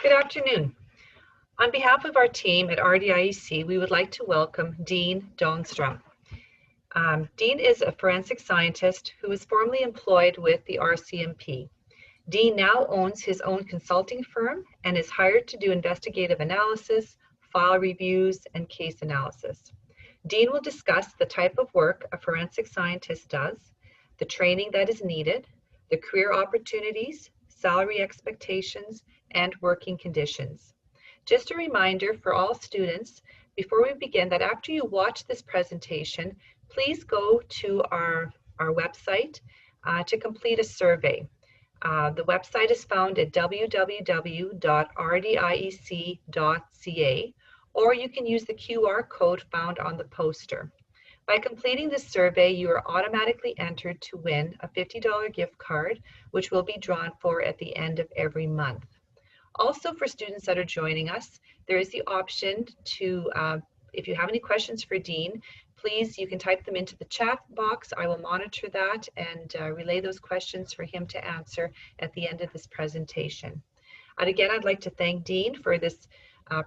Good afternoon. On behalf of our team at RDIEC, we would like to welcome Dean Dahlstrom. Dean is a forensic scientist who was formerly employed with the RCMP. Dean now owns his own consulting firm and is hired to do investigative analysis, file reviews, and case analysis. Dean will discuss the type of work a forensic scientist does, the training that is needed, the career opportunities, salary expectations, and working conditions. Just a reminder for all students before we begin that after you watch this presentation, please go to our website to complete a survey. The website is found at www.rdiec.ca, or you can use the QR code found on the poster. By completing this survey, you are automatically entered to win a $50 gift card, which will be drawn for at the end of every month. Also, for students that are joining us, there is the option to, if you have any questions for Dean, please, you can type them into the chat box. I will monitor that and relay those questions for him to answer at the end of this presentation. And again, I'd like to thank Dean for this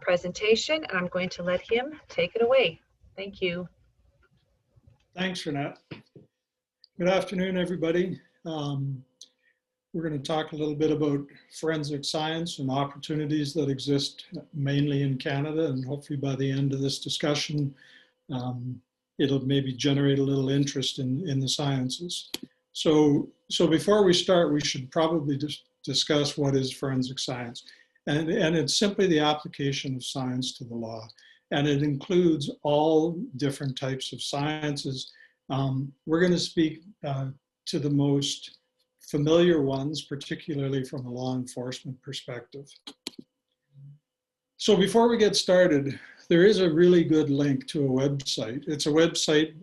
presentation, and I'm going to let him take it away. Thank you. Thanks, Renette. Good afternoon, everybody. We're going to talk a little bit about forensic science and opportunities that exist mainly in Canada, and hopefully by the end of this discussion, it'll maybe generate a little interest in the sciences. So before we start, we should probably just discuss what is forensic science. And it's simply the application of science to the law. And it includes all different types of sciences. We're going to speak to the most familiar ones, particularly from a law enforcement perspective. So before we get started, there is a really good link to a website. It's a website,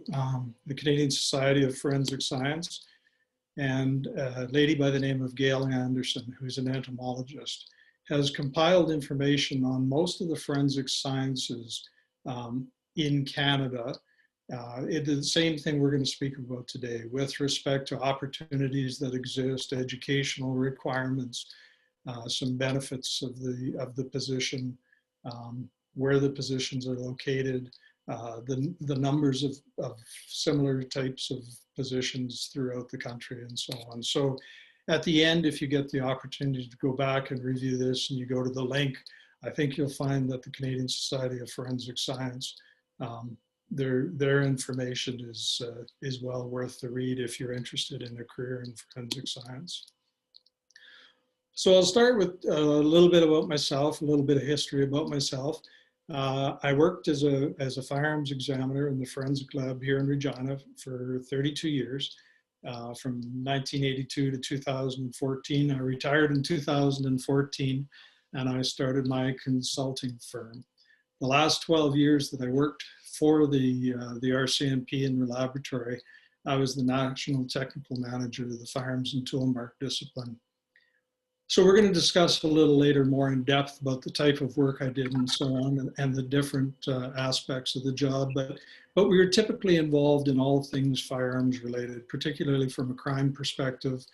the Canadian Society of Forensic Science, and a lady by the name of Gail Anderson, who's an entomologist, has compiled information on most of the forensic sciences in Canada. It is the same thing we're going to speak about today with respect to opportunities that exist, educational requirements, some benefits of the position, where the positions are located, the numbers of similar types of positions throughout the country, and so on. So at the end, if you get the opportunity to go back and review this and you go to the link, I think you'll find that the Canadian Society of Forensic Science, their information is well worth the read if you're interested in a career in forensic science. So I'll start with a little bit about myself, a little bit of history about myself. I worked as a firearms examiner in the forensic lab here in Regina for 32 years. From 1982 to 2014. I retired in 2014, and I started my consulting firm. The last 12 years that I worked for the RCMP in the laboratory, I was the National Technical Manager of the Firearms and Toolmark discipline. So we're going to discuss a little later more in depth about the type of work I did and so on, and the different aspects of the job. But we were typically involved in all things firearms related, particularly from a crime perspective.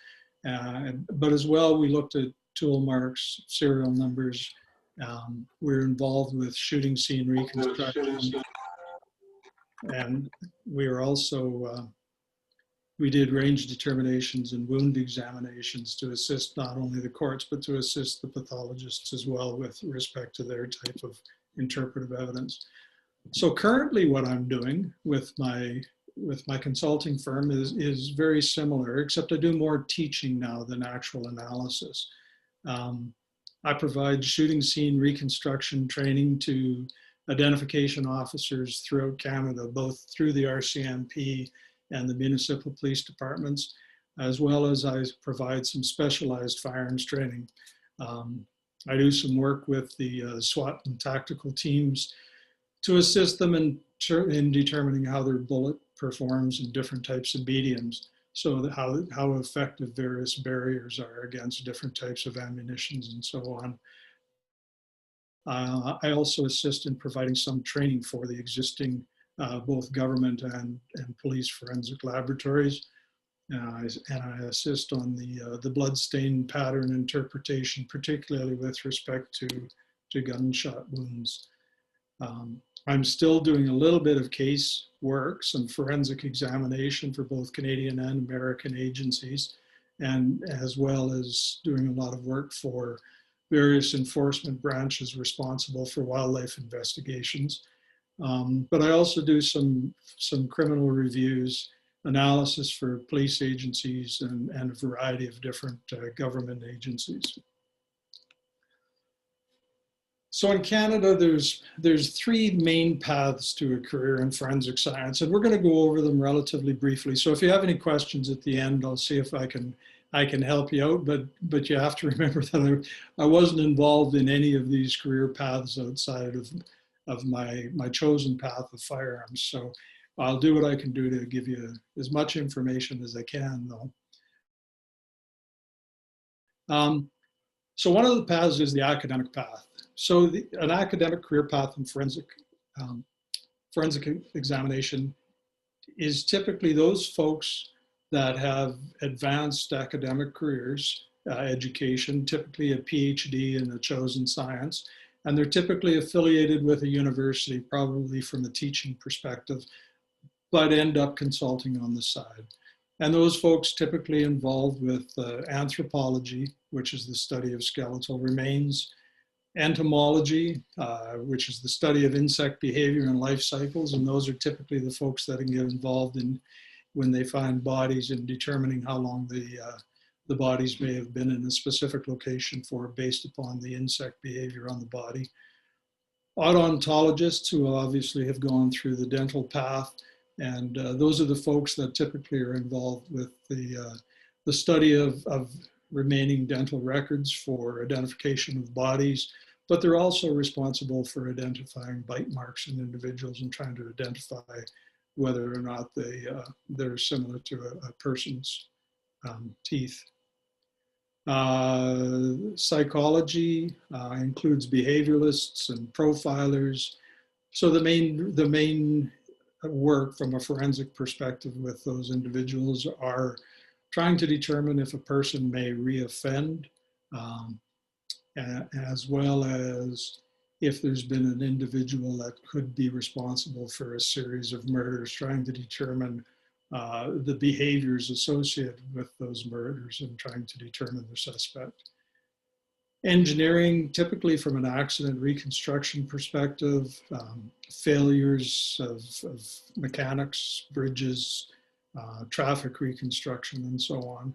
But as well, we looked at tool marks, serial numbers. We're involved with shooting scene reconstruction. And we were also we did range determinations and wound examinations to assist not only the courts, but to assist the pathologists as well with respect to their type of interpretive evidence. So currently what I'm doing with my consulting firm is very similar, except I do more teaching now than actual analysis. I provide shooting scene reconstruction training to identification officers throughout Canada, both through the RCMP and the municipal police departments, as well as I provide some specialized firearms training. I do some work with the SWAT and tactical teams to assist them in determining how their bullet performs in different types of mediums, so that how effective various barriers are against different types of ammunitions and so on. I also assist in providing some training for the existing both government and police forensic laboratories. and I assist on the blood stain pattern interpretation, particularly with respect to gunshot wounds. I'm still doing a little bit of case work, some forensic examination for both Canadian and American agencies, and as well as doing a lot of work for various enforcement branches responsible for wildlife investigations. But I also do some criminal reviews, analysis for police agencies and a variety of different government agencies. So in Canada, there's three main paths to a career in forensic science, and we're going to go over them relatively briefly. So if you have any questions at the end, I'll see if I can help you out. But you have to remember that I wasn't involved in any of these career paths outside of my chosen path of firearms. So I'll do what I can do to give you as much information as I can, though. So one of the paths is the academic path. So an academic career path in forensic examination is typically those folks that have advanced academic careers, education, typically a PhD in a chosen science, and they're typically affiliated with a university, probably from a teaching perspective, but end up consulting on the side. And those folks typically involved with anthropology, which is the study of skeletal remains, entomology, which is the study of insect behavior and life cycles, and those are typically the folks that get involved in when they find bodies and determining how long the bodies may have been in a specific location for based upon the insect behavior on the body. Odontologists, who obviously have gone through the dental path, and those are the folks that typically are involved with the study of remaining dental records for identification of bodies, but they're also responsible for identifying bite marks in individuals and trying to identify whether or not they're similar to a person's teeth. Psychology includes behavioralists and profilers. So the main work from a forensic perspective with those individuals are trying to determine if a person may reoffend, as well as if there's been an individual that could be responsible for a series of murders, trying to determine the behaviors associated with those murders and trying to determine the suspect. Engineering, typically from an accident reconstruction perspective, failures of mechanics, bridges, traffic reconstruction, and so on.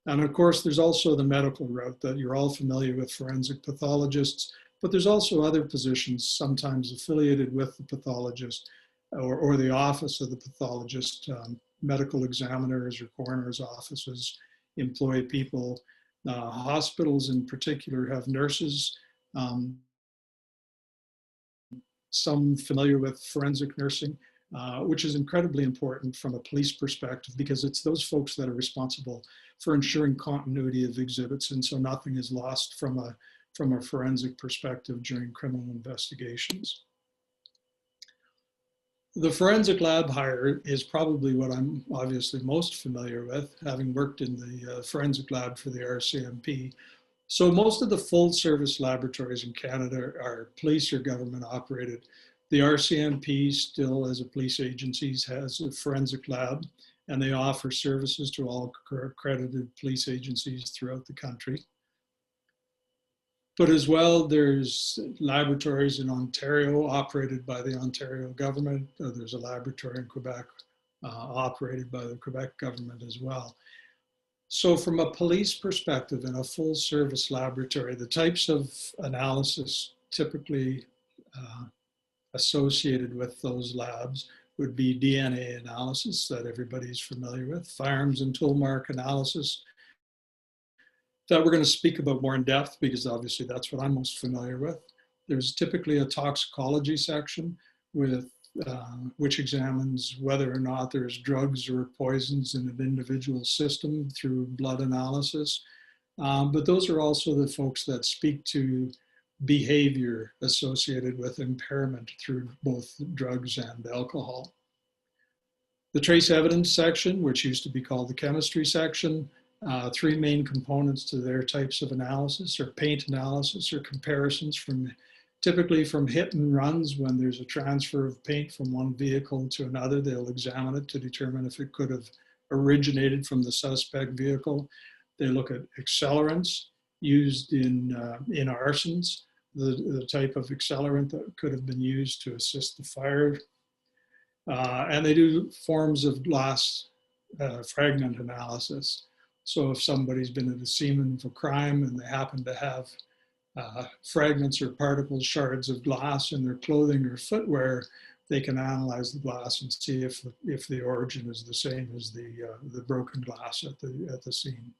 And of course, there's also the medical route that you're all familiar with, forensic pathologists, but there's also other positions sometimes affiliated with the pathologist or the office of the pathologist. Medical examiners or coroner's offices employ people. Hospitals in particular have nurses. Some familiar with forensic nursing, which is incredibly important from a police perspective because it's those folks that are responsible for ensuring continuity of exhibits, and so nothing is lost from a forensic perspective during criminal investigations. The forensic lab hire is probably what I'm obviously most familiar with, having worked in the forensic lab for the RCMP. So most of the full service laboratories in Canada are police or government operated. The RCMP still, as a police agency, has a forensic lab, and they offer services to all accredited police agencies throughout the country. But as well, there's laboratories in Ontario operated by the Ontario government. There's a laboratory in Quebec operated by the Quebec government as well. So from a police perspective in a full service laboratory, the types of analysis typically associated with those labs would be DNA analysis that everybody's familiar with, firearms and toolmark analysis, that we're going to speak about more in depth because obviously that's what I'm most familiar with. There's typically a toxicology section with which examines whether or not there's drugs or poisons in an individual system through blood analysis. But those are also the folks that speak to behavior associated with impairment through both drugs and alcohol. The trace evidence section, which used to be called the chemistry section, three main components to their types of analysis or paint analysis or comparisons typically from hit and runs. When there's a transfer of paint from one vehicle to another, they'll examine it to determine if it could have originated from the suspect vehicle. They look at accelerants used in arsons, the type of accelerant that could have been used to assist the fire. And they do forms of glass fragment analysis. So if somebody's been at the scene of a crime and they happen to have fragments or particles, shards of glass in their clothing or footwear, they can analyze the glass and see if the origin is the same as the broken glass at the scene.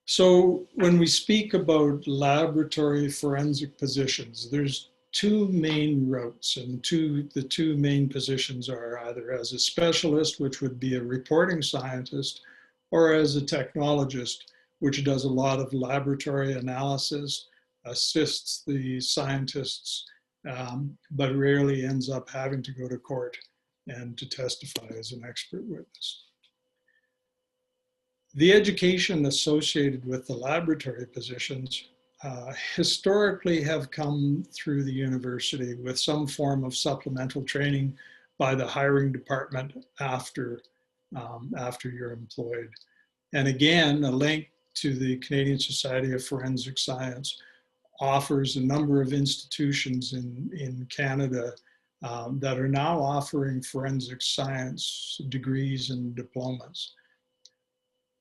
So when we speak about laboratory forensic positions, there's two main routes, and the two main positions are either as a specialist, which would be a reporting scientist, or as a technologist, which does a lot of laboratory analysis, assists the scientists, but rarely ends up having to go to court and to testify as an expert witness. The education associated with the laboratory positions historically have come through the university with some form of supplemental training by the hiring department after you're employed. And again, a link to the Canadian Society of Forensic Science offers a number of institutions in Canada that are now offering forensic science degrees and diplomas.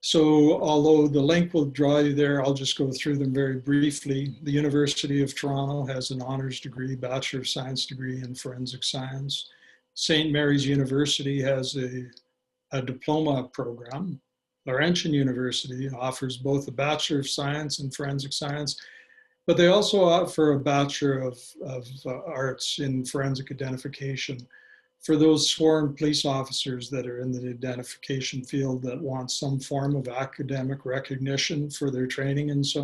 So although the link will draw you there, I'll just go through them very briefly. The University of Toronto has an honors degree, Bachelor of Science degree in forensic science. St. Mary's University has a diploma program. Laurentian University offers both a Bachelor of Science in forensic science, but they also offer a Bachelor of Arts in forensic identification for those sworn police officers that are in the identification field that want some form of academic recognition for their training and so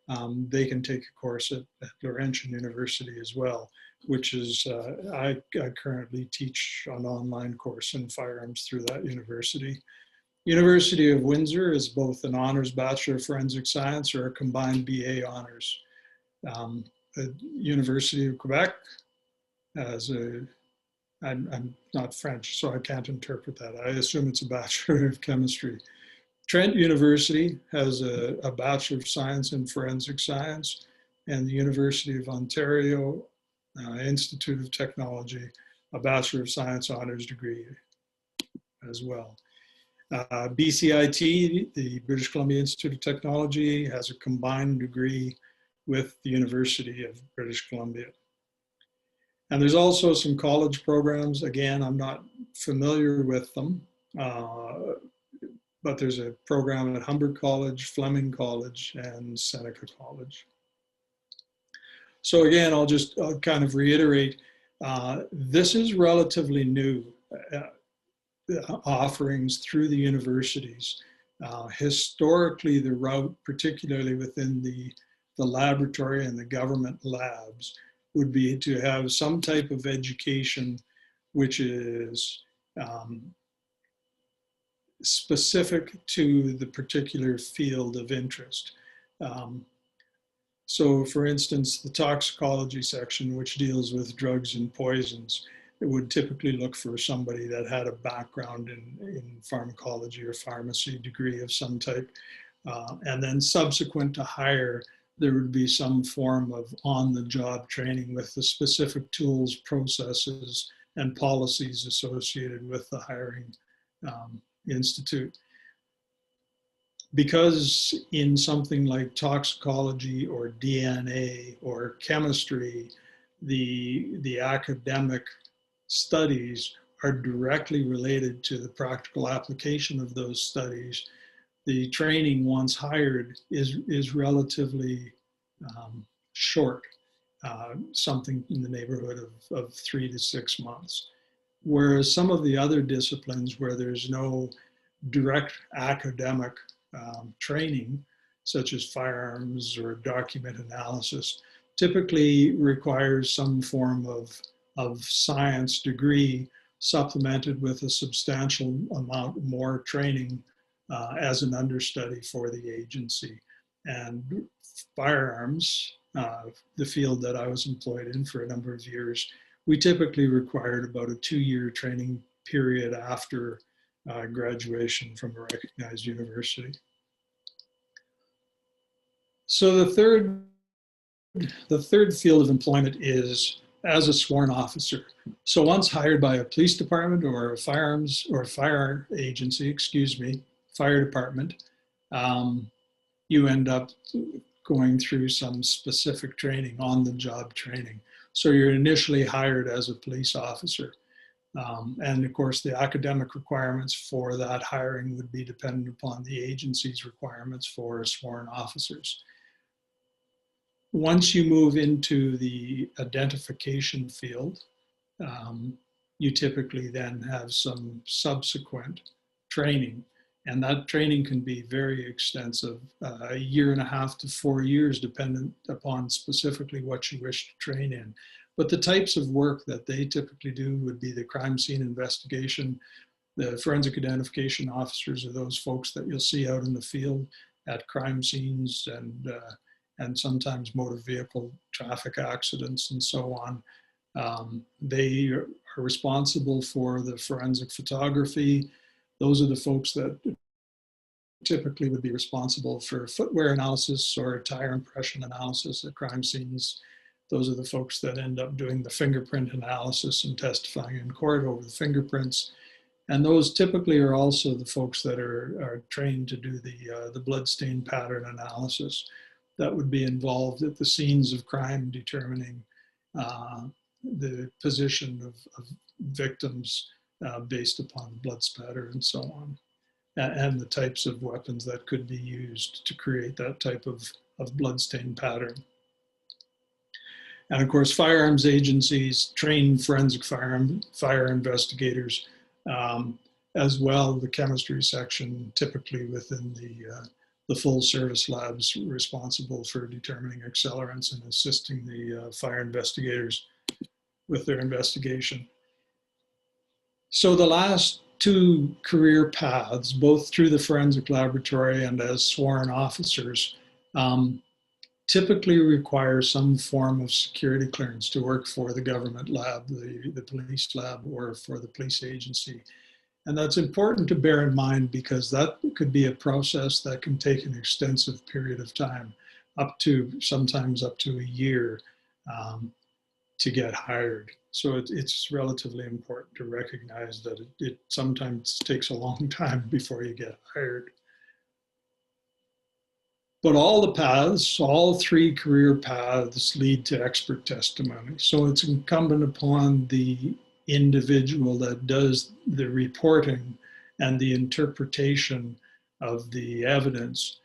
on. They can take a course at Laurentian University as well, which is, I currently teach an online course in firearms through that university. University of Windsor is both an honors Bachelor of Forensic Science or a combined BA honors. The University of Quebec has I'm not French, so I can't interpret that. I assume it's a Bachelor of Chemistry. Trent University has a Bachelor of Science in Forensic Science, and the University of Ontario Institute of Technology, a Bachelor of Science honors degree as well. BCIT, the British Columbia Institute of Technology, has a combined degree with the University of British Columbia. And there's also some college programs. Again, I'm not familiar with them, but there's a program at Humber College, Fleming College, and Seneca College. So again, I'll kind of reiterate, this is relatively new offerings through the universities. Historically, the route, particularly within the laboratory and the government labs, would be to have some type of education which is specific to the particular field of interest. So for instance, the toxicology section, which deals with drugs and poisons, it would typically look for somebody that had a background in pharmacology or pharmacy degree of some type. And then subsequent to hire, there would be some form of on-the-job training with the specific tools, processes, and policies associated with the hiring institute. Because in something like toxicology or DNA or chemistry, the academic studies are directly related to the practical application of those studies, the training once hired is relatively short, something in the neighborhood of 3 to 6 months. Whereas some of the other disciplines where there's no direct academic training, such as firearms or document analysis, typically requires some form of of science degree supplemented with a substantial amount more training as an understudy for the agency. And firearms, the field that I was employed in for a number of years, we typically required about a 2-year training period after graduation from a recognized university. So the third field of employment is as a sworn officer. So once hired by a police department or a firearms or fire agency, fire department, you end up going through some specific training, on-the-job training. So you're initially hired as a police officer. And of course, the academic requirements for that hiring would be dependent upon the agency's requirements for sworn officers. Once you move into the identification field, you typically then have some subsequent training. And that training can be very extensive, 1.5 to 4 years, dependent upon specifically what you wish to train in. But the types of work that they typically do would be the crime scene investigation. The forensic identification officers are those folks that you'll see out in the field at crime scenes and sometimes motor vehicle traffic accidents and so on. They are responsible for the forensic photography. Those are the folks that typically would be responsible for footwear analysis or tire impression analysis at crime scenes. Those are the folks that end up doing the fingerprint analysis and testifying in court over the fingerprints. And those typically are also the folks that are trained to do the bloodstain pattern analysis that would be involved at the scenes of crime, determining the position of victims based upon blood spatter and so on, and the types of weapons that could be used to create that type of bloodstain pattern. And of course, firearms agencies train forensic fire investigators, as well the chemistry section, typically within the full service labs responsible for determining accelerants and assisting the fire investigators with their investigation. So the last 2 career paths, both through the forensic laboratory and as sworn officers, typically require some form of security clearance to work for the government lab, the police lab, or for the police agency. And that's important to bear in mind because that could be a process that can take an extensive period of time, sometimes up to a year to get hired. So it's relatively important to recognize that it sometimes takes a long time before you get hired. But all the paths, all 3 career paths lead to expert testimony. So it's incumbent upon the individual that does the reporting and the interpretation of the evidence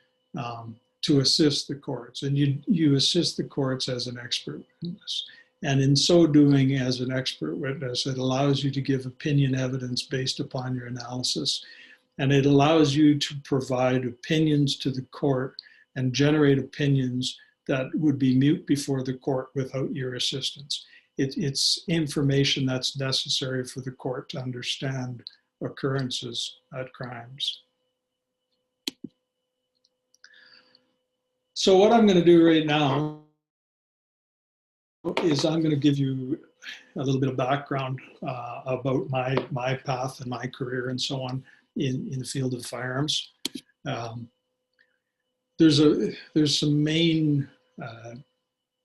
to assist the courts. And you assist the courts as an expert witness. And in so doing, as an expert witness, it allows you to give opinion evidence based upon your analysis. And it allows you to provide opinions to the court and generate opinions that would be mute before the court without your assistance. It's information that's necessary for the court to understand occurrences at crimes. So what I'm going to do right now is I'm going to give you a little bit of background about my path and my career and so on in the field of firearms. There's some main,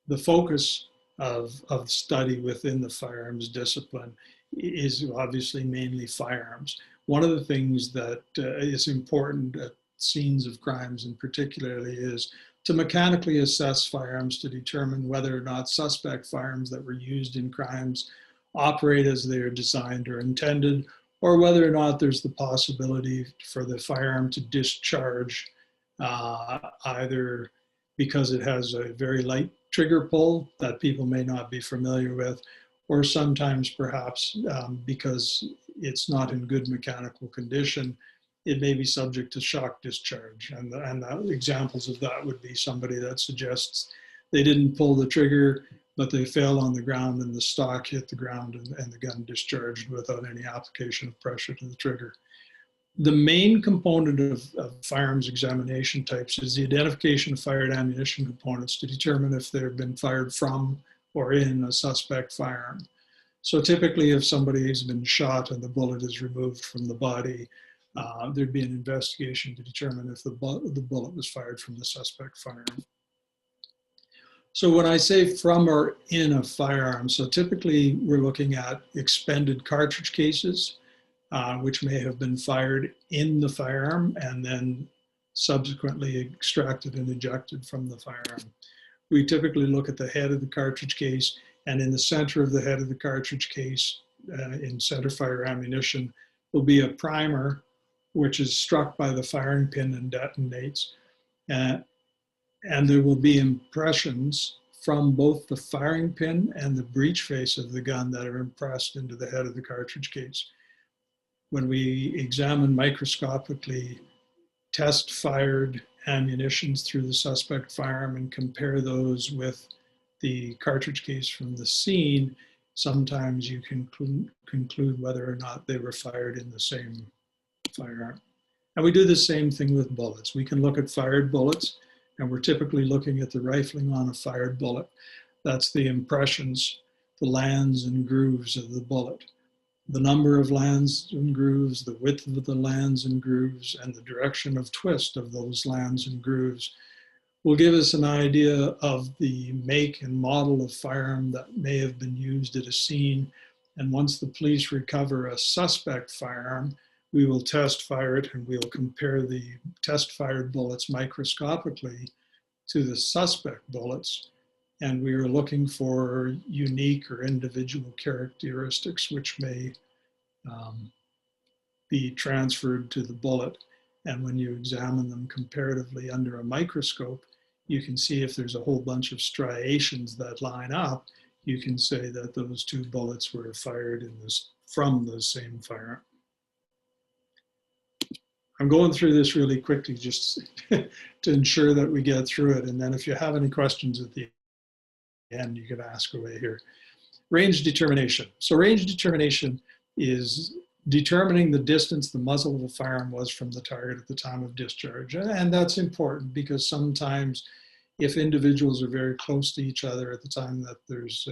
the focus of study within the firearms discipline is obviously mainly firearms. One of the things that is important at scenes of crimes in particularly is to mechanically assess firearms to determine whether or not suspect firearms that were used in crimes operate as they are designed or intended, or whether or not there's the possibility for the firearm to discharge either because it has a very light trigger pull that people may not be familiar with, or sometimes perhaps because it's not in good mechanical condition, it may be subject to shock discharge. And examples of that would be somebody that suggests they didn't pull the trigger but they fell on the ground and the stock hit the ground and the gun discharged without any application of pressure to the trigger. The main component of firearms examination types is the identification of fired ammunition components to determine if they've been fired from or in a suspect firearm. So typically if somebody has been shot and the bullet is removed from the body, there'd be an investigation to determine if the bullet was fired from the suspect firearm. So when I say from or in a firearm, so typically we're looking at expended cartridge cases, which may have been fired in the firearm and then subsequently extracted and ejected from the firearm. We typically look at the head of the cartridge case, and in the center of the head of the cartridge case, in center fire ammunition, will be a primer, which is struck by the firing pin and detonates. And there will be impressions from both the firing pin and the breech face of the gun that are impressed into the head of the cartridge case. When we examine microscopically test fired ammunitions through the suspect firearm and compare those with the cartridge case from the scene, sometimes you can conclude whether or not they were fired in the same firearm. And we do the same thing with bullets. We can look at fired bullets, and we're typically looking at the rifling on a fired bullet. That's the impressions, the lands and grooves of the bullet. The number of lands and grooves, the width of the lands and grooves, and the direction of twist of those lands and grooves will give us an idea of the make and model of firearm that may have been used at a scene. And once the police recover a suspect firearm, we will test fire it and we'll compare the test fired bullets microscopically to the suspect bullets. And we are looking for unique or individual characteristics which may be transferred to the bullet. And when you examine them comparatively under a microscope, you can see if there's a whole bunch of striations that line up, you can say that those two bullets were fired from the same firearm. I'm going through this really quickly just to ensure that we get through it. And then if you have any questions at the end, you can ask away here. Range determination. So range determination is determining the distance the muzzle of a firearm was from the target at the time of discharge. And that's important because sometimes if individuals are very close to each other at the time that there's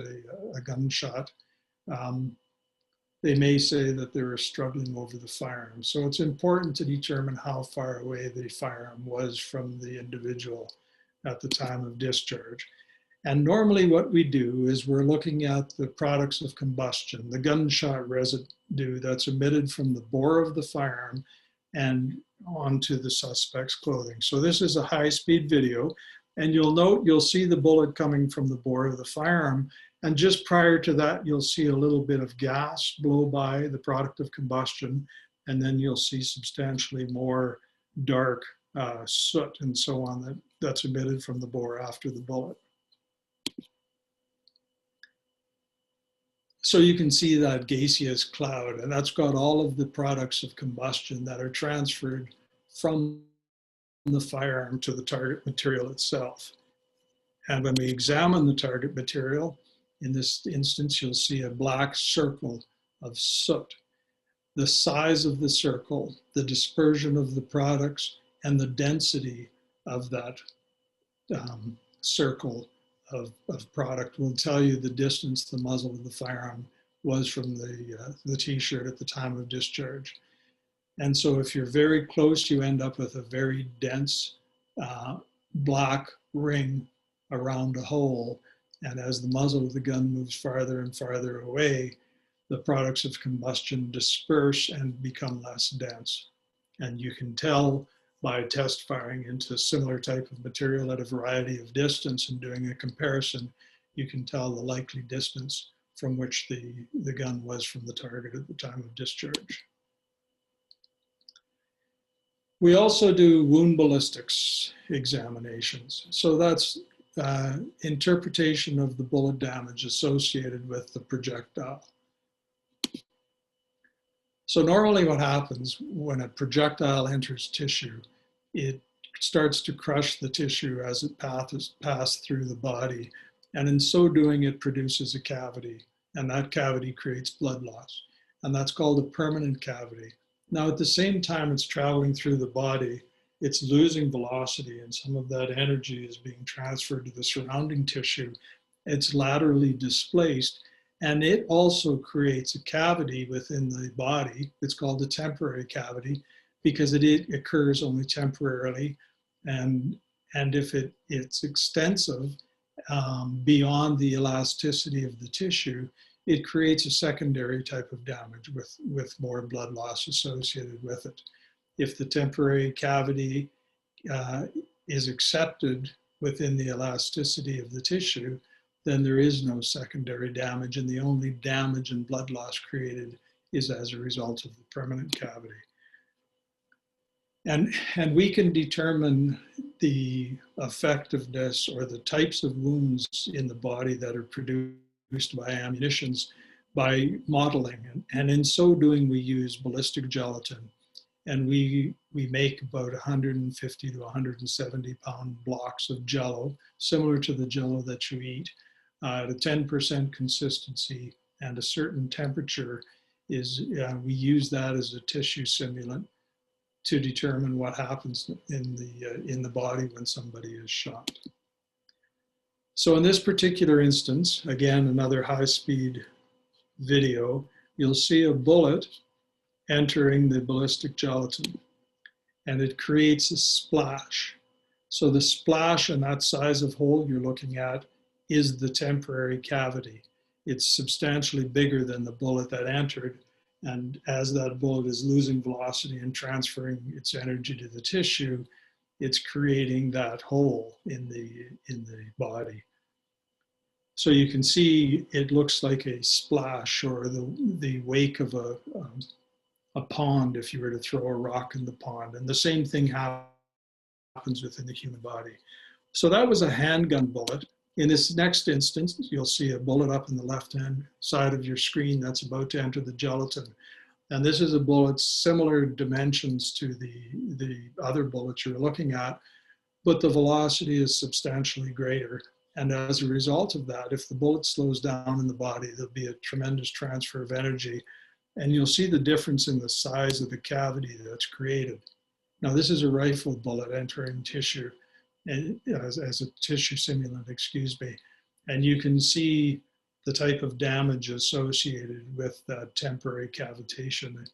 a gunshot, they may say that they were struggling over the firearm. So it's important to determine how far away the firearm was from the individual at the time of discharge. And normally what we do is we're looking at the products of combustion, the gunshot residue that's emitted from the bore of the firearm and onto the suspect's clothing. So this is a high-speed video, and you'll see the bullet coming from the bore of the firearm. And just prior to that, you'll see a little bit of gas blow by, the product of combustion, and then you'll see substantially more dark soot and so on that's emitted from the bore after the bullet. So you can see that gaseous cloud, and that's got all of the products of combustion that are transferred from the firearm to the target material itself. And when we examine the target material, in this instance, you'll see a black circle of soot. The size of the circle, the dispersion of the products, and the density of that circle of product will tell you the distance the muzzle of the firearm was from the t-shirt at the time of discharge. And so if you're very close, you end up with a very dense black ring around a hole. And as the muzzle of the gun moves farther and farther away, the products of combustion disperse and become less dense. And you can tell by test firing into a similar type of material at a variety of distance and doing a comparison, you can tell the likely distance from which the gun was from the target at the time of discharge. We also do wound ballistics examinations. So that's interpretation of the bullet damage associated with the projectile. So normally what happens when a projectile enters tissue, it starts to crush the tissue as it passes through the body And in so doing, it produces a cavity, and that cavity creates blood loss. And that's called a permanent cavity. Now, at the same time it's traveling through the body, it's losing velocity, and some of that energy is being transferred to the surrounding tissue. It's laterally displaced, and it also creates a cavity within the body. It's called a temporary cavity because it occurs only temporarily. And if it's extensive, beyond the elasticity of the tissue, it creates a secondary type of damage with more blood loss associated with it. If the temporary cavity is accepted within the elasticity of the tissue, then there is no secondary damage, and the only damage and blood loss created is as a result of the permanent cavity. And we can determine the effectiveness or the types of wounds in the body that are produced by ammunitions by modeling. And in so doing, we use ballistic gelatin. And we make about 150 to 170 pound blocks of jello, similar to the jello that you eat, at a 10% consistency and a certain temperature. We use that as a tissue simulant to determine what happens in the body when somebody is shot. So in this particular instance, again, another high-speed video, you'll see a bullet entering the ballistic gelatin, and it creates a splash. So the splash and that size of hole you're looking at is the temporary cavity. It's substantially bigger than the bullet that entered, and as that bullet is losing velocity and transferring its energy to the tissue, it's creating that hole in the body. So you can see it looks like a splash or the wake of a pond if you were to throw a rock in the pond. And the same thing happens within the human body. So that was a handgun bullet. In this next instance, you'll see a bullet up in the left-hand side of your screen that's about to enter the gelatin. And this is a bullet similar dimensions to the other bullets you're looking at, but the velocity is substantially greater. And as a result of that, if the bullet slows down in the body, there'll be a tremendous transfer of energy. And you'll see the difference in the size of the cavity that's created. Now, this is a rifle bullet entering tissue as a tissue simulant, excuse me. And you can see the type of damage associated with that temporary cavitation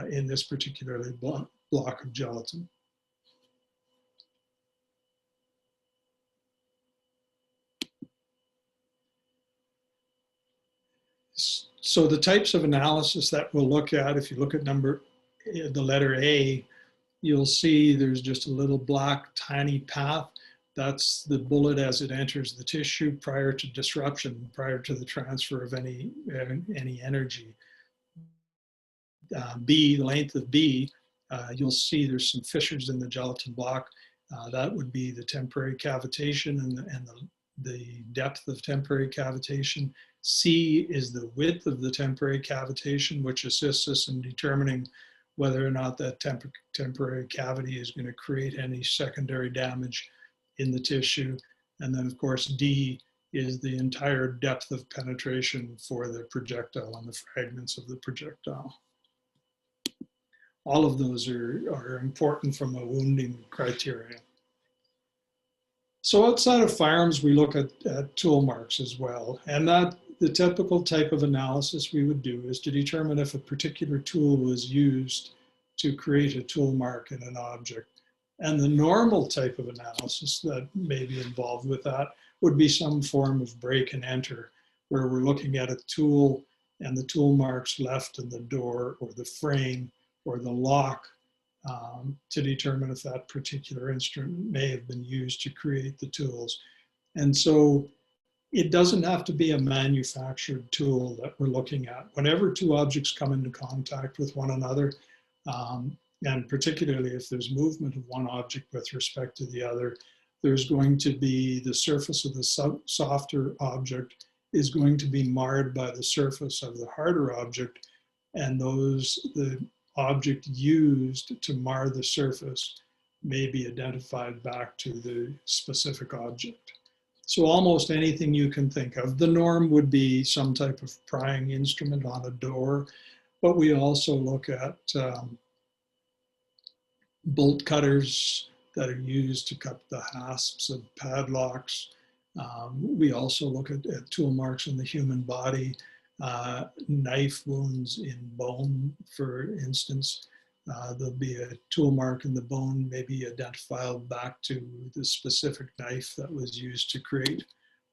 in this particular block of gelatin. So the types of analysis that we'll look at, if you look at the letter A, you'll see there's just a little black tiny path. That's the bullet as it enters the tissue prior to disruption, prior to the transfer of any energy. B, the length of B, you'll see there's some fissures in the gelatin block. That would be the temporary cavitation and the depth of temporary cavitation. C is the width of the temporary cavitation, which assists us in determining whether or not that temporary cavity is going to create any secondary damage in the tissue. And then, of course, D is the entire depth of penetration for the projectile and the fragments of the projectile. All of those are important from a wounding criteria. So outside of firearms, we look at tool marks as well. And the typical type of analysis we would do is to determine if a particular tool was used to create a tool mark in an object. And the normal type of analysis that may be involved with that would be some form of break and enter, where we're looking at a tool and the tool marks left in the door or the frame or the lock to determine if that particular instrument may have been used to create the tools. And so it doesn't have to be a manufactured tool that we're looking at. Whenever two objects come into contact with one another, and particularly if there's movement of one object with respect to the other, there's going to be the surface of the softer object is going to be marred by the surface of the harder object, and the object used to mar the surface may be identified back to the specific object. So almost anything you can think of. The norm would be some type of prying instrument on a door, but we also look at bolt cutters that are used to cut the hasps of padlocks. We also look at tool marks in the human body, knife wounds in bone, for instance. There'll be a tool mark in the bone, maybe identifiable back to the specific knife that was used to create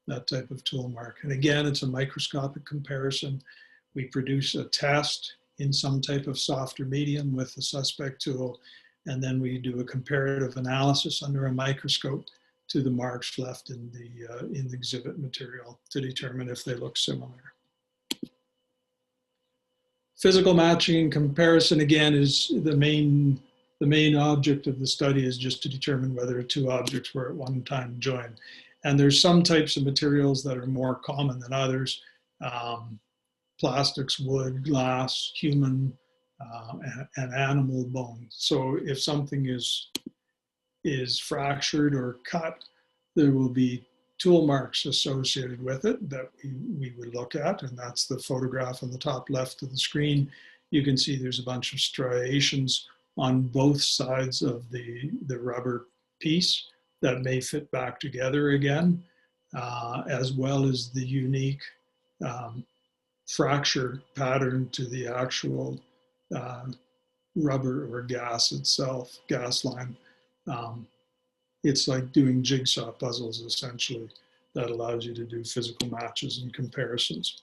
that type of tool mark. And again, it's a microscopic comparison. We produce a test in some type of softer medium with the suspect tool, and then we do a comparative analysis under a microscope to the marks left in the exhibit material to determine if they look similar. Physical matching and comparison, again, is the main object of the study is just to determine whether two objects were at one time joined. And there's some types of materials that are more common than others. Plastics, wood, glass, human, and animal bone. So if something is fractured or cut, there will be tool marks associated with it that we would look at, and that's the photograph on the top left of the screen. You can see there's a bunch of striations on both sides of the rubber piece that may fit back together again, as well as the unique fracture pattern to the actual rubber or gas itself, gas line. It's like doing jigsaw puzzles, essentially, that allows you to do physical matches and comparisons.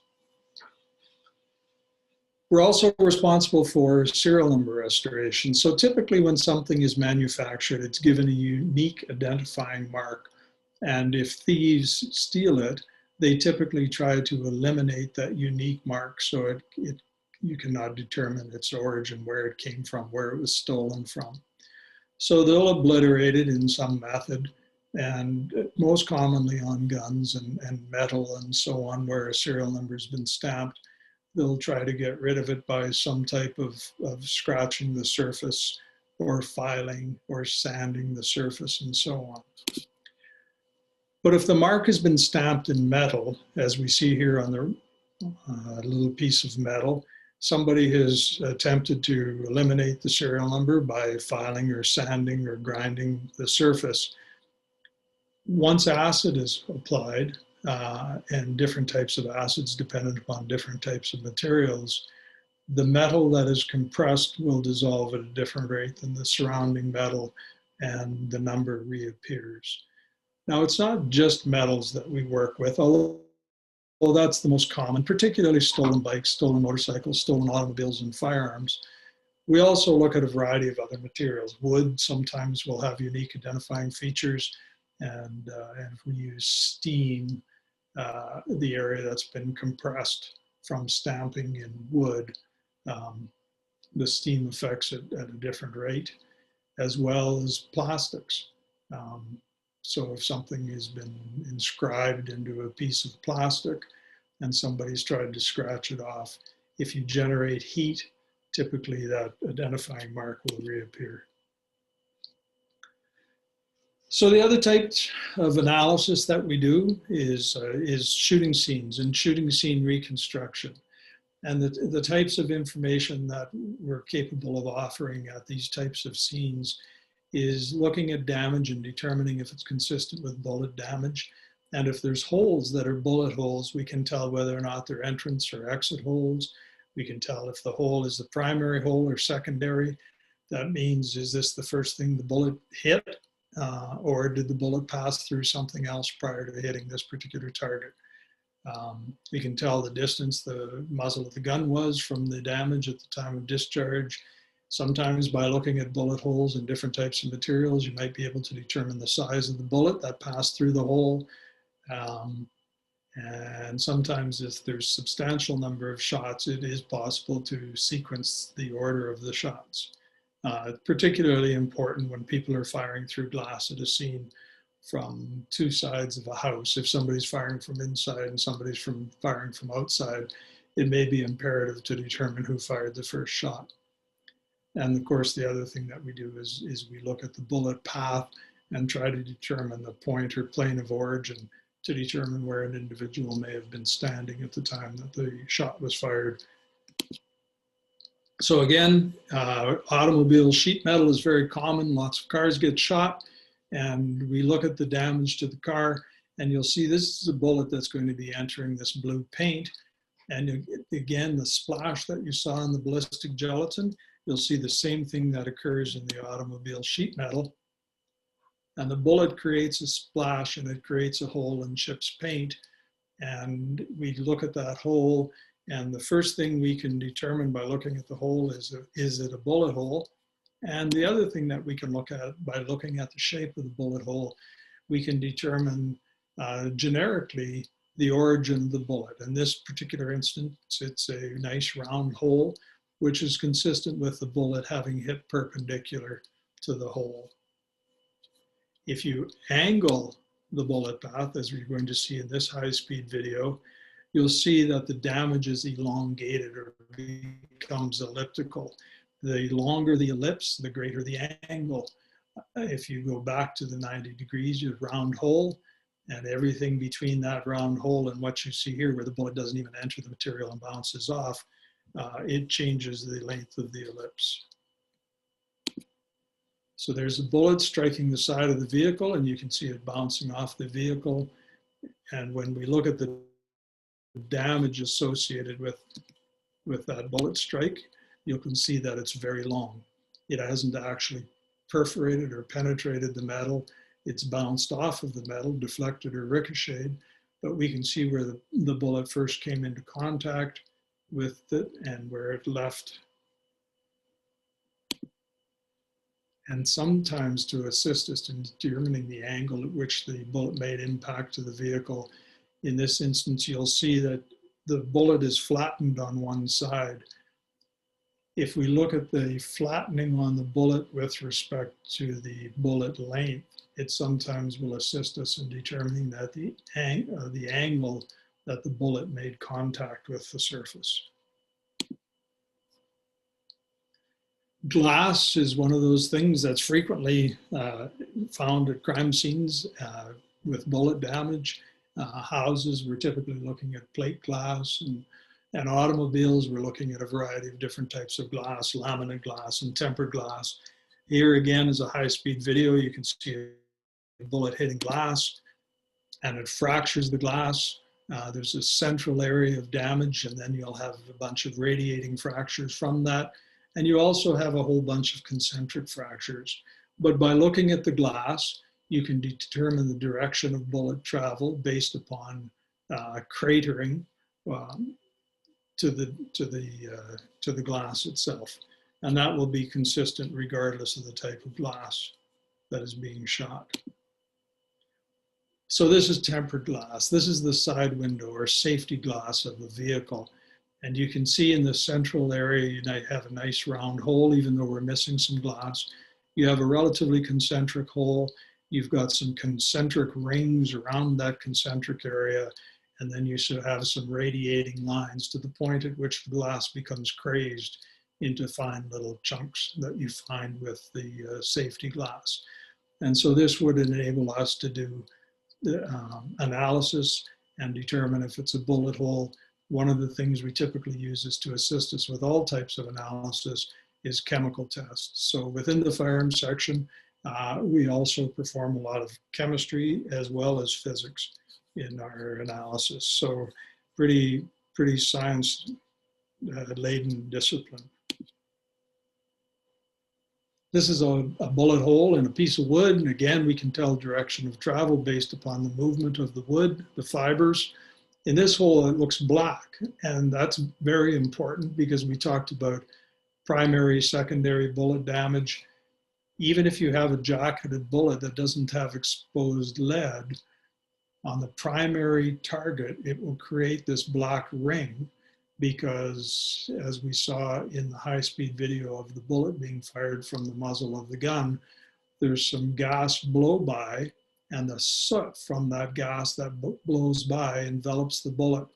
We're also responsible for serial number restoration. So typically when something is manufactured, it's given a unique identifying mark. And if thieves steal it, they typically try to eliminate that unique mark so you cannot determine its origin, where it came from, where it was stolen from. So they'll obliterate it in some method, and most commonly on guns and metal and so on, where a serial number has been stamped. They'll try to get rid of it by some type of scratching the surface or filing or sanding the surface and so on. But if the mark has been stamped in metal, as we see here on the little piece of metal, somebody has attempted to eliminate the serial number by filing or sanding or grinding the surface. Once acid is applied, and different types of acids dependent upon different types of materials, the metal that is compressed will dissolve at a different rate than the surrounding metal, and the number reappears. Now, it's not just metals that we work with, although that's the most common, particularly stolen bikes, stolen motorcycles, stolen automobiles, and firearms. We also look at a variety of other materials. Wood sometimes will have unique identifying features, and if we use steam, the area that's been compressed from stamping in wood, the steam affects it at a different rate, as well as plastics. So if something has been inscribed into a piece of plastic and somebody's tried to scratch it off, if you generate heat, typically that identifying mark will reappear. So the other type of analysis that we do is shooting scenes and shooting scene reconstruction. And the types of information that we're capable of offering at these types of scenes is looking at damage and determining if it's consistent with bullet damage. And if there's holes that are bullet holes, we can tell whether or not they're entrance or exit holes. We can tell if the hole is the primary hole or secondary. That means, is this the first thing the bullet hit? Or did the bullet pass through something else prior to hitting this particular target? We can tell the distance the muzzle of the gun was from the damage at the time of discharge. Sometimes by looking at bullet holes in different types of materials, you might be able to determine the size of the bullet that passed through the hole. And sometimes if there's a substantial number of shots, it is possible to sequence the order of the shots. Particularly important when people are firing through glass at a scene from two sides of a house. If somebody's firing from inside and somebody's firing from outside, it may be imperative to determine who fired the first shot. And of course, the other thing that we do is we look at the bullet path and try to determine the point or plane of origin to determine where an individual may have been standing at the time that the shot was fired. So again, automobile sheet metal is very common. Lots of cars get shot, and we look at the damage to the car, and you'll see this is a bullet that's going to be entering this blue paint. And again, the splash that you saw in the ballistic gelatin, you'll see the same thing that occurs in the automobile sheet metal. And the bullet creates a splash, and it creates a hole and chips paint. And we look at that hole, and the first thing we can determine by looking at the hole is it a bullet hole? And the other thing that we can look at by looking at the shape of the bullet hole, we can determine generically the origin of the bullet. In this particular instance, it's a nice round hole, which is consistent with the bullet having hit perpendicular to the hole. If you angle the bullet path, as we're going to see in this high-speed video, you'll see that the damage is elongated or becomes elliptical. The longer the ellipse, the greater the angle. If you go back to the 90 degrees, you have round hole, and everything between that round hole and what you see here, where the bullet doesn't even enter the material and bounces off, it changes the length of the ellipse. So there's a bullet striking the side of the vehicle, and you can see it bouncing off the vehicle. And when we look at the damage associated with that bullet strike, you can see that it's very long. It hasn't actually perforated or penetrated the metal. It's bounced off of the metal, deflected or ricocheted, but we can see where the bullet first came into contact with it and where it left. And sometimes to assist us in determining the angle at which the bullet made impact to the vehicle, in this instance, you'll see that the bullet is flattened on one side. If we look at the flattening on the bullet with respect to the bullet length, it sometimes will assist us in determining that the angle that the bullet made contact with the surface. Glass is one of those things that's frequently found at crime scenes with bullet damage. Houses, we're typically looking at plate glass, and automobiles, we're looking at a variety of different types of glass, laminate glass and tempered glass. Here again is a high-speed video. You can see a bullet hitting glass, and it fractures the glass. There's a central area of damage, and then you'll have a bunch of radiating fractures from that. And you also have a whole bunch of concentric fractures. But by looking at the glass, you can determine the direction of bullet travel based upon cratering to the glass itself. And that will be consistent regardless of the type of glass that is being shot. So this is tempered glass. This is the side window or safety glass of the vehicle. And you can see in the central area, you might have a nice round hole, even though we're missing some glass. You have a relatively concentric hole. You've got some concentric rings around that concentric area. And then you should have some radiating lines to the point at which the glass becomes crazed into fine little chunks that you find with the safety glass. And so this would enable us to do the analysis and determine if it's a bullet hole. One of the things we typically use is to assist us with all types of analysis is chemical tests. So within the firearms section, we also perform a lot of chemistry as well as physics in our analysis. So pretty science-laden discipline. This is a bullet hole in a piece of wood. And again, we can tell direction of travel based upon the movement of the wood, the fibers. In this hole, it looks black. And that's very important because we talked about primary, secondary bullet damage. Even if you have a jacketed bullet that doesn't have exposed lead, on the primary target, it will create this black ring because, as we saw in the high-speed video of the bullet being fired from the muzzle of the gun, there's some gas blow by, and the soot from that gas that blows by envelops the bullet.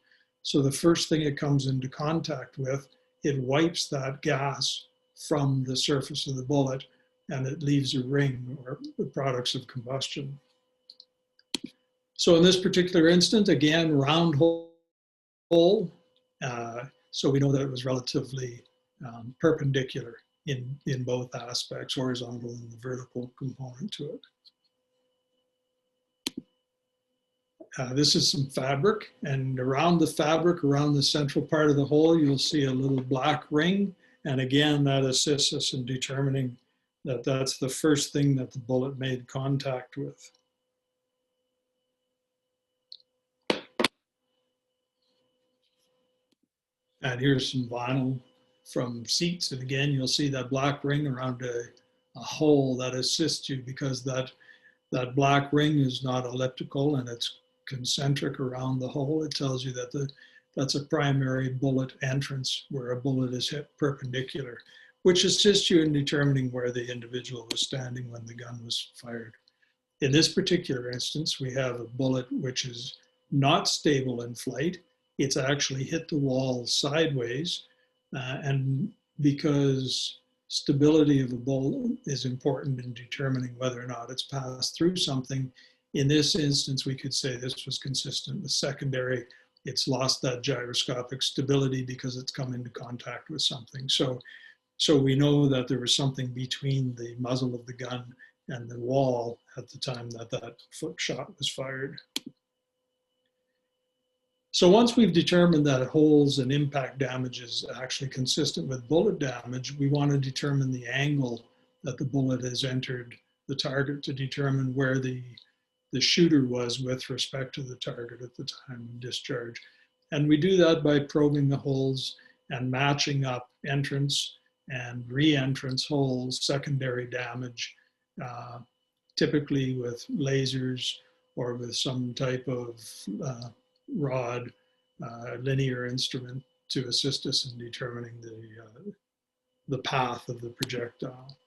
So the first thing it comes into contact with, it wipes that gas from the surface of the bullet, and it leaves a ring or the products of combustion. So in this particular instance, again, round hole. So we know that it was relatively perpendicular in both aspects, horizontal and the vertical component to it. This is some fabric, and around the fabric, around the central part of the hole, you'll see a little black ring. And again, that assists us in determining that that's the first thing that the bullet made contact with. And here's some vinyl from seats. And again, you'll see that black ring around a hole that assists you, because that black ring is not elliptical and it's concentric around the hole. It tells you that that's a primary bullet entrance where a bullet is hit perpendicular, which assists you in determining where the individual was standing when the gun was fired. In this particular instance, we have a bullet which is not stable in flight. It's actually hit the wall sideways, and because stability of a bullet is important in determining whether or not it's passed through something, in this instance, we could say this was consistent with secondary. It's lost that gyroscopic stability because it's come into contact with something. So we know that there was something between the muzzle of the gun and the wall at the time that that foot shot was fired. So once we've determined that holes and impact damage is actually consistent with bullet damage, we want to determine the angle that the bullet has entered the target to determine where the shooter was with respect to the target at the time of discharge. And we do that by probing the holes and matching up entrance and re-entrance holes, secondary damage, typically with lasers or with some type of rod, linear instrument to assist us in determining the path of the projectile.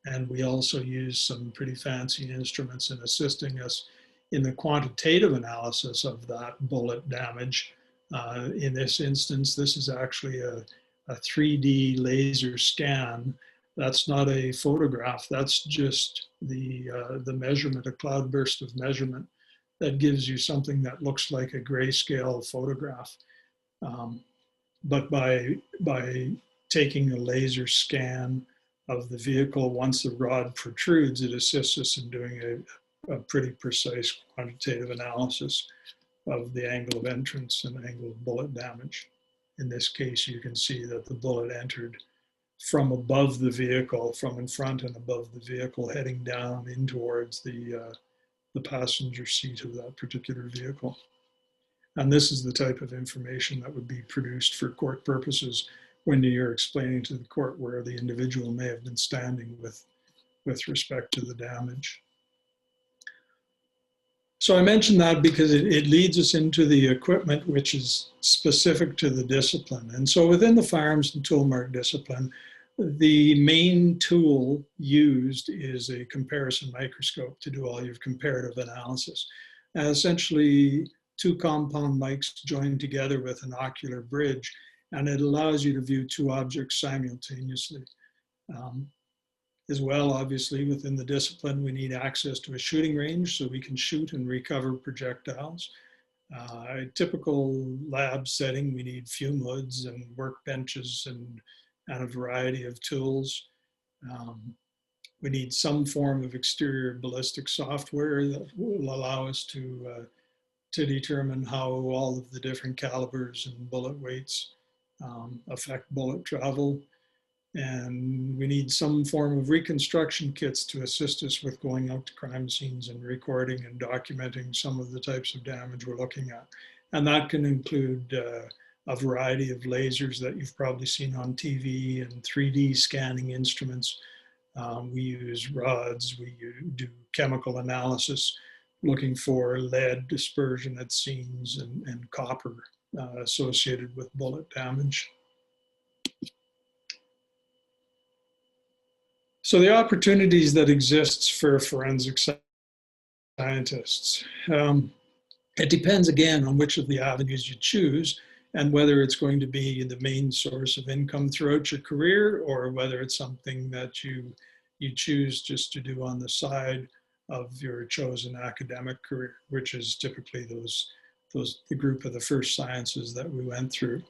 And we also use some pretty fancy instruments in assisting us in the quantitative analysis of that bullet damage. In this instance, this is actually a 3D laser scan. That's not a photograph, that's just the measurement, a cloudburst of measurement that gives you something that looks like a grayscale photograph. But by taking a laser scan of the vehicle, once the rod protrudes, it assists us in doing a pretty precise quantitative analysis of the angle of entrance and angle of bullet damage. In this case, you can see that the bullet entered from above the vehicle, from in front and above the vehicle, heading down in towards the passenger seat of that particular vehicle. And this is the type of information that would be produced for court purposes when you're explaining to the court where the individual may have been standing with respect to the damage. So I mentioned that because it leads us into the equipment which is specific to the discipline. And so within the firearms and toolmark discipline, the main tool used is a comparison microscope to do all your comparative analysis. Essentially, two compound mics joined together with an ocular bridge, and it allows you to view two objects simultaneously. As well, obviously, within the discipline, we need access to a shooting range so we can shoot and recover projectiles. A typical lab setting, we need fume hoods and workbenches and a variety of tools. We need some form of exterior ballistic software that will allow us to determine how all of the different calibers and bullet weights affect bullet travel. And we need some form of reconstruction kits to assist us with going out to crime scenes and recording and documenting some of the types of damage we're looking at. And that can include a variety of lasers that you've probably seen on TV and 3D scanning instruments. We use rods, we do chemical analysis, looking for lead dispersion at scenes and copper associated with bullet damage. So the opportunities that exist for forensic scientists, it depends again on which of the avenues you choose and whether it's going to be the main source of income throughout your career or whether it's something that you choose just to do on the side of your chosen academic career, which is typically the group of the first sciences that we went through.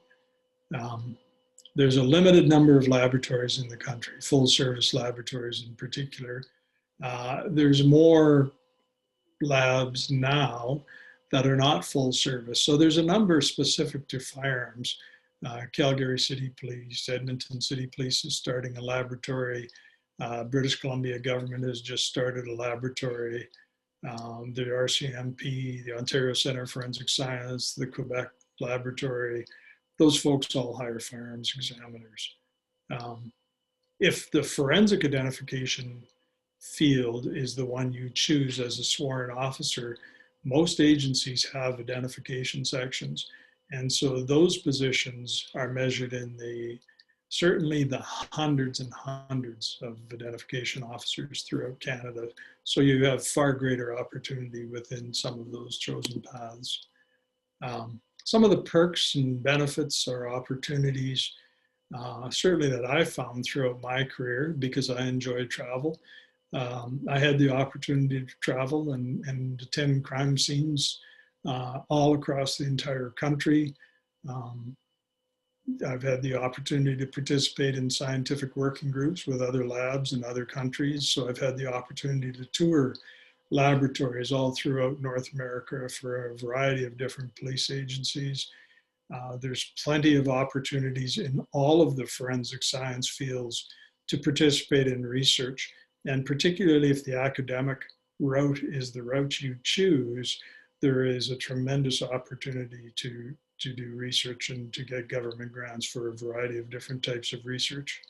There's a limited number of laboratories in the country, full service laboratories in particular. There's more labs now that are not full service. So there's a number specific to firearms. Calgary City Police, Edmonton City Police is starting a laboratory. British Columbia government has just started a laboratory. The RCMP, the Ontario Centre of Forensic Science, the Quebec laboratory, those folks all hire firearms examiners. If the forensic identification field is the one you choose as a sworn officer, most agencies have identification sections. And so those positions are measured in certainly the hundreds and hundreds of identification officers throughout Canada. So you have far greater opportunity within some of those chosen paths. Some of the perks and benefits or opportunities, certainly that I found throughout my career, because I enjoy travel. I had the opportunity to travel and attend crime scenes all across the entire country. I've had the opportunity to participate in scientific working groups with other labs in other countries. So I've had the opportunity to tour laboratories all throughout North America for a variety of different police agencies. There's plenty of opportunities in all of the forensic science fields to participate in research. And particularly if the academic route is the route you choose, there is a tremendous opportunity to do research and to get government grants for a variety of different types of research.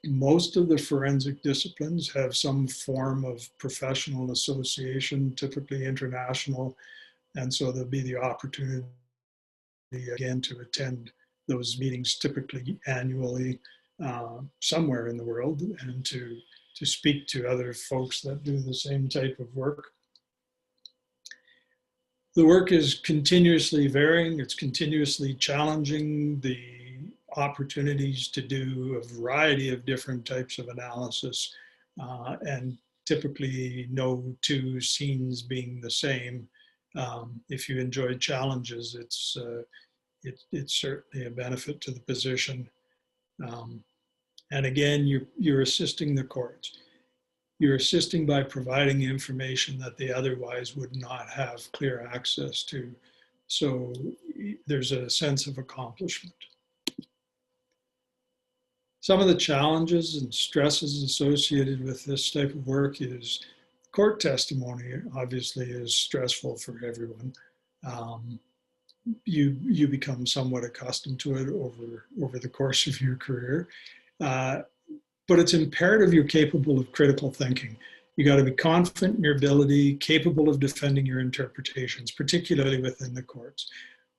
Most of the forensic disciplines have some form of professional association, typically international, and so there'll be the opportunity again to attend those meetings, typically annually, somewhere in the world, and to speak to other folks that do the same type of work. The work is continuously varying, it's continuously challenging. The opportunities to do a variety of different types of analysis, and typically no two scenes being the same. If you enjoy challenges, it's certainly a benefit to the position. And again, you're assisting the courts. You're assisting by providing information that they otherwise would not have clear access to. So there's a sense of accomplishment. Some of the challenges and stresses associated with this type of work is court testimony obviously is stressful for everyone. You become somewhat accustomed to it over the course of your career. But it's imperative you're capable of critical thinking. You got to be confident in your ability, capable of defending your interpretations, particularly within the courts,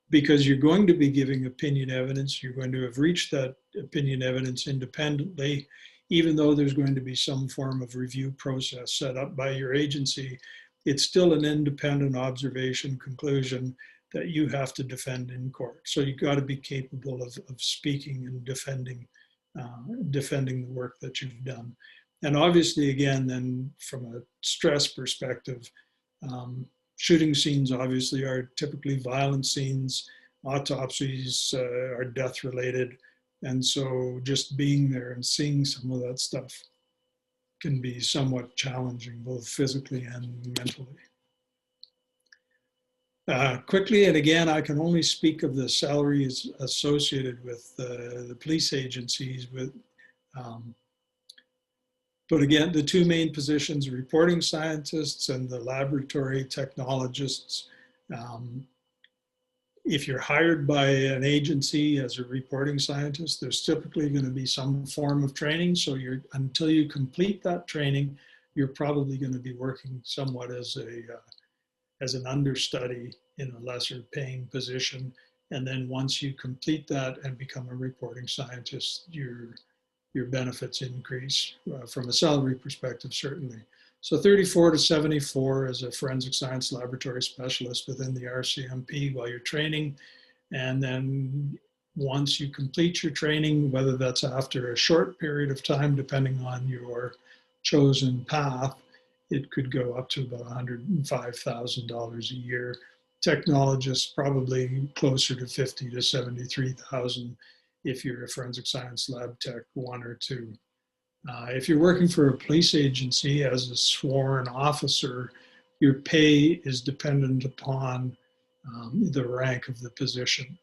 because you're going to be giving opinion evidence. You're going to have reached that opinion evidence independently, even though there's going to be some form of review process set up by your agency. It's still an independent observation conclusion that you have to defend in court. So you've got to be capable of speaking and defending the work that you've done. And obviously, again, then from a stress perspective, shooting scenes obviously are typically violent scenes. Autopsies are death related. And so just being there and seeing some of that stuff can be somewhat challenging, both physically and mentally. Quickly, and again, I can only speak of the salaries associated with the police agencies. But again, the two main positions, reporting scientists and the laboratory technologists. If you're hired by an agency as a reporting scientist, there's typically going to be some form of training. So until you complete that training, you're probably going to be working somewhat as an understudy in a lesser paying position. And then once you complete that and become a reporting scientist, your benefits increase from a salary perspective, certainly. So 34 to 74 as a forensic science laboratory specialist within the RCMP while you're training. And then once you complete your training, whether that's after a short period of time, depending on your chosen path, it could go up to about $105,000 a year. Technologists probably closer to 50 to 73,000 if you're a forensic science lab tech 1 or 2. If you're working for a police agency as a sworn officer, your pay is dependent upon the rank of the position.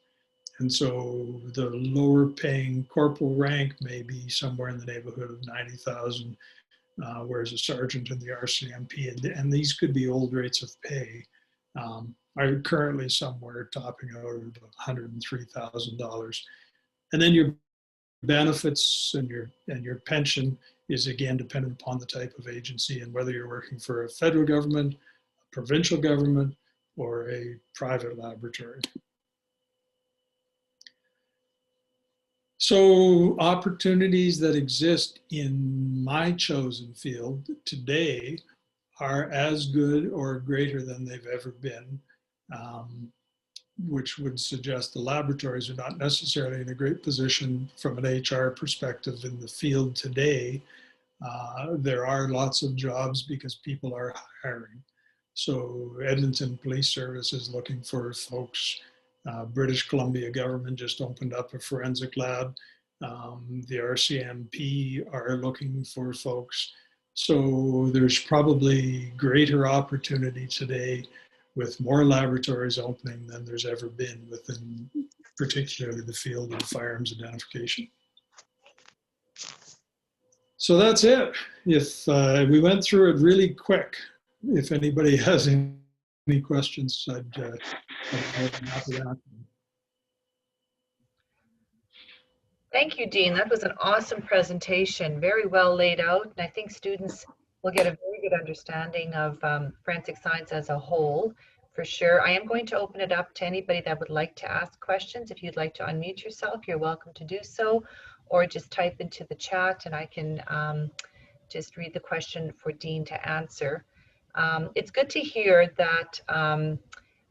And so the lower paying corporal rank may be somewhere in the neighborhood of 90,000, whereas a sergeant in the RCMP, and these could be old rates of pay, are currently somewhere topping out at $103,000. And then your benefits and your pension is again dependent upon the type of agency and whether you're working for a federal government, a provincial government, or a private laboratory. So opportunities that exist in my chosen field today are as good or greater than they've ever been, which would suggest the laboratories are not necessarily in a great position from an HR perspective in the field today. There are lots of jobs because people are hiring. So Edmonton Police Service is looking for folks. British Columbia government just opened up a forensic lab. The RCMP are looking for folks. So there's probably greater opportunity today with more laboratories opening than there's ever been within particularly the field of firearms identification. So that's it. If we went through it really quick, if anybody has any questions, I'd be happy to answer them. Thank you, Dean. That was an awesome presentation, very well laid out, and I think students will get a very good understanding of forensic science as a whole, for sure. I am going to open it up to anybody that would like to ask questions. If you'd like to unmute yourself, you're welcome to do so, or just type into the chat and I can just read the question for Dean to answer. It's good to hear that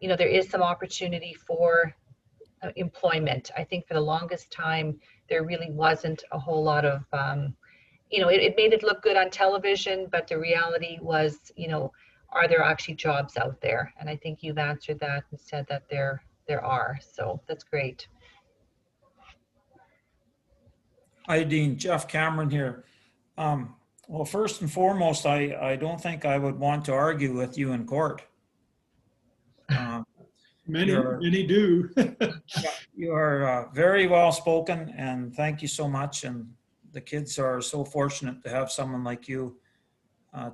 there is some opportunity for employment. I think for the longest time, there really wasn't a whole lot of, it made it look good on television, but the reality was, are there actually jobs out there? And I think you've answered that and said that there are. So that's great. Hi, Dean. Jeff Cameron here. Well, first and foremost, I don't think I would want to argue with you in court. Many do. You are very well spoken, and thank you so much. And the kids are so fortunate to have someone like you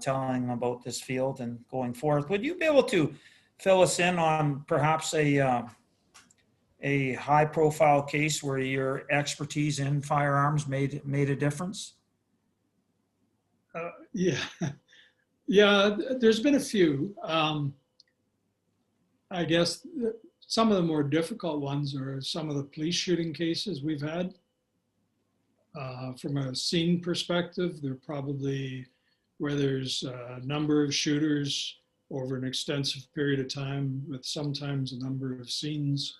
telling them about this field and going forth. Would you be able to fill us in on perhaps a high-profile case where your expertise in firearms made a difference? Yeah, there's been a few. I guess some of the more difficult ones are some of the police shooting cases we've had. From a scene perspective, they're probably where there's a number of shooters over an extensive period of time with sometimes a number of scenes.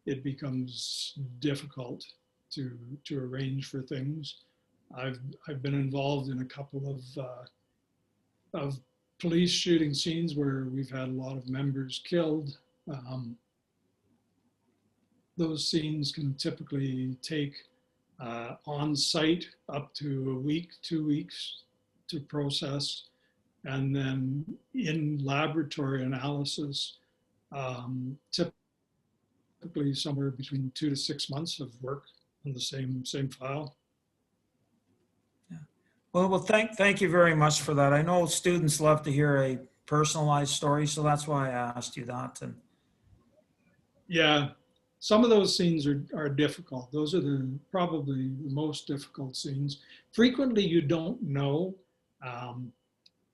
It becomes difficult to arrange for things. I've been involved in a couple of police shooting scenes where we've had a lot of members killed. Those scenes can typically take on site up to a week, 2 weeks to process. And then in laboratory analysis, typically somewhere between 2 to 6 months of work on the same file. Yeah. Well, thank you very much for that. I know students love to hear a personalized story, so that's why I asked you that. And yeah, some of those scenes are difficult. Those are probably the most difficult scenes. Frequently, you don't know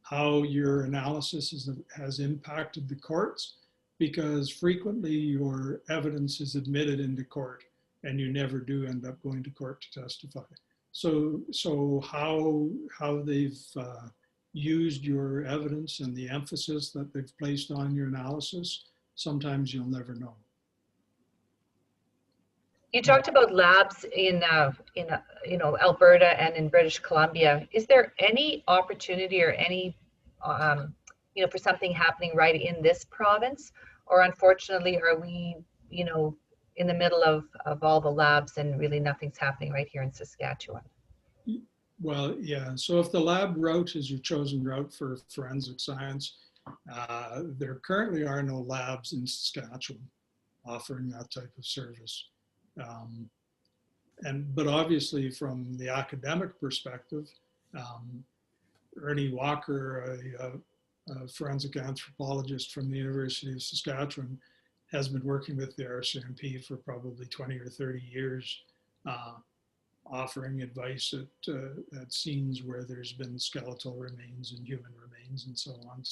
how your analysis has impacted the courts, because frequently your evidence is admitted into court and you never do end up going to court to testify. So how they've used your evidence and the emphasis that they've placed on your analysis, sometimes you'll never know. You talked about labs in Alberta and in British Columbia. Is there any opportunity or any for something happening right in this province, or unfortunately are we in the middle of all the labs and really nothing's happening right here in Saskatchewan? Well, yeah. So if the lab route is your chosen route for forensic science, there currently are no labs in Saskatchewan offering that type of service. But obviously from the academic perspective, Ernie Walker, a forensic anthropologist from the University of Saskatchewan, has been working with the RCMP for probably 20 or 30 years, offering advice at scenes where there's been skeletal remains and human remains and so on.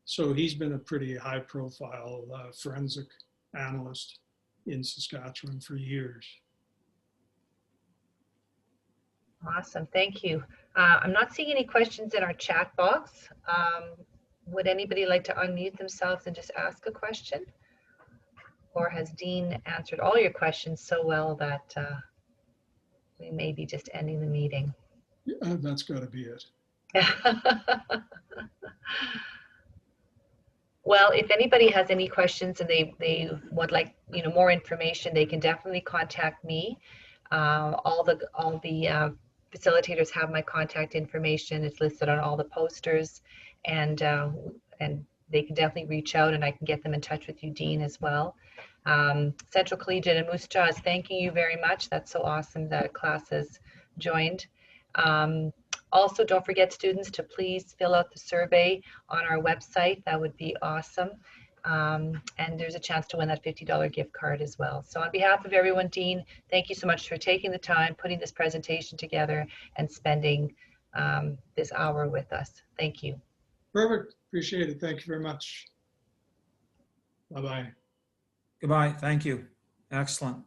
So he's been a pretty high profile forensic analyst in Saskatchewan for years. Awesome, thank you. I'm not seeing any questions in our chat box. Would anybody like to unmute themselves and just ask a question? Or has Dean answered all your questions so well that we may be just ending the meeting? Yeah, that's got to be it. Well, if anybody has any questions and they would like more information, they can definitely contact me. All the facilitators have my contact information. It's listed on all the posters, and they can definitely reach out, and I can get them in touch with you, Dean, as well. Central Collegiate and Moose Jaw is thanking you very much. That's so awesome that class has joined. Also, don't forget, students, to please fill out the survey on our website. That would be awesome. And there's a chance to win that $50 gift card as well. So on behalf of everyone, Dean, thank you so much for taking the time, putting this presentation together, and spending this hour with us. Thank you. Perfect. Appreciate it. Thank you very much. Bye-bye. Goodbye. Thank you. Excellent.